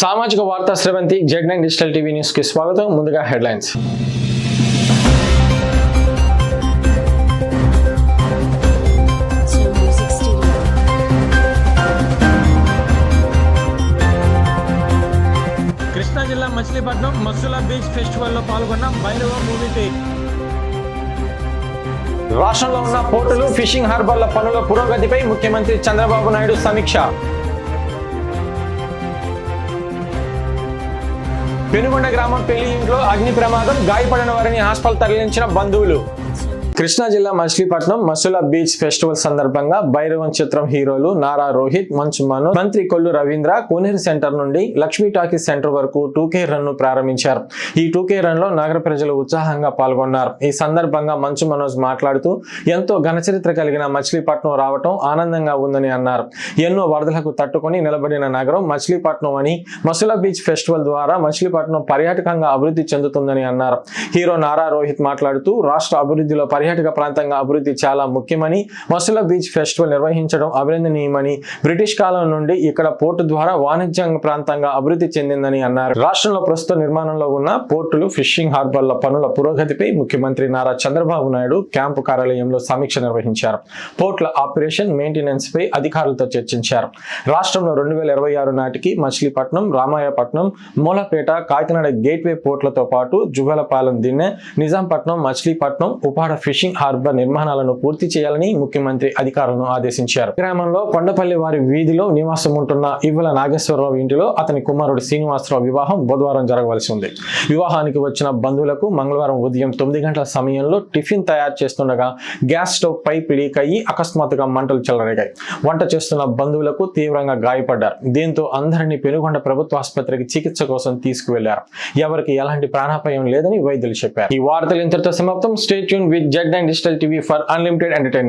సామాజిక వార్తా స్రవంతి Z9 digital TV news కి స్వాగతం. ముందుగా హెడ్లైన్స్. కృష్ణా జిల్లా మచిలీపట్నం మస్సుల బీచ్ ఫెస్టివల్ లో పాల్గొన్న భైరవ మూవీ టీమ్. రాష్ట్రంలో ఉన్న పోర్టులు, ఫిషింగ్ హార్బర్ల పనుల పురోగతిపై ముఖ్యమంత్రి చంద్రబాబు నాయుడు సమీక్ష. పెనుగొండ గ్రామం పెళ్లి ఇంట్లో అగ్ని ప్రమాదం, గాయపడిన వారిని హాస్పిటల్ తరలించిన బంధువులు. కృష్ణా జిల్లా మచిలీపట్నం మసుల బీచ్ ఫెస్టివల్ సందర్భంగా భైరవం చిత్రం హీరోలు నారా రోహిత్, మంచు మనోజ్, మంత్రి కొల్లు రవీంద్ర కోనేరు సెంటర్ నుండి లక్ష్మీ టాకీస్ సెంటర్ వరకు 2K రన్ ను ప్రారంభించారు. ఈ 2K రన్ లో నగర ప్రజలు ఉత్సాహంగా పాల్గొన్నారు. ఈ సందర్భంగా మంచు మనోజ్ మాట్లాడుతూ ఎంతో ఘనచరిత్ర కలిగిన మచిలీపట్నం రావటం ఆనందంగా ఉందని అన్నారు. ఎన్నో వరదలకు తట్టుకొని నిలబడిన నగరం మచిలీపట్నం అని మసుల బీచ్ ఫెస్టివల్ ద్వారా మచిలీపట్నం పర్యాటకంగా అభివృద్ధి చెందుతుందని అన్నారు. హీరో నారా రోహిత్ మాట్లాడుతూ రాష్ట్ర అభివృద్ధిలో పర్యాటక ప్రాంతంగా అభివృద్ధి చాలా ముఖ్యమని, మసుల బీచ్ ఫెస్టివల్ నిర్వహించడం అభినందనీయమని, బ్రిటిష్ కాలం నుండి ఇక్కడ పోర్టు ద్వారా వాణిజ్య ప్రాంతంగా అభివృద్ధి చెందిందని అన్నారు. రాష్ట్రంలో ప్రస్తుత నిర్మాణంలో ఉన్న పోర్టులు, ఫిషింగ్ హార్బర్ల పనుల పురోగతిపై ముఖ్యమంత్రి నారా చంద్రబాబు నాయుడు క్యాంపు కార్యాలయంలో సమీక్ష నిర్వహించారు. పోర్టుల ఆపరేషన్, మెయింటెనెన్స్ పై అధికారులతో చర్చించారు. రాష్ట్రంలో 2026 నాటికి మచిలీపట్నం, రామాయపట్నం, మూలపేట, కాకినాడ గేట్వే పోర్టులతో పాటు జువ్వలపాలెం, దిన్నె, నిజాంపట్నం, మచిలీపట్నం, ఉపాడ ఫిషింగ్ హార్బర్ నిర్మాణాలను పూర్తి చేయాలని ముఖ్యమంత్రి అధికారులను ఆదేశించారు. గ్రామంలో కొండపల్లి వారి వీధిలో నివాసం ఉంటున్న ఇవ్వల నాగేశ్వరరావు ఇంటిలో అతని కుమారుడు శ్రీనివాసరావు వివాహం బుధవారం జరగవలసి ఉంది. వివాహానికి వచ్చిన బంధువులకు మంగళవారం ఉదయం 9 గంటల సమయంలో టిఫిన్ తయారు చేస్తుండగా గ్యాస్ స్టవ్ పైప్ లీక్ అయ్యి అకస్మాత్తుగా మంటలు చెలరేగాయి. వంట చేస్తున్న బంధువులకు తీవ్రంగా గాయపడ్డారు. దీంతో అందరినీ పెనుగొండ ప్రభుత్వ ఆసుపత్రికి చికిత్స కోసం తీసుకువెళ్లారు. ఎవరికి ఎలాంటి ప్రాణాపాయం లేదని వైద్యులు చెప్పారు. ఈ వార్తలు ఇంతటితో సమాప్తం. Stay tune with Z9 Digital TV for unlimited entertainment.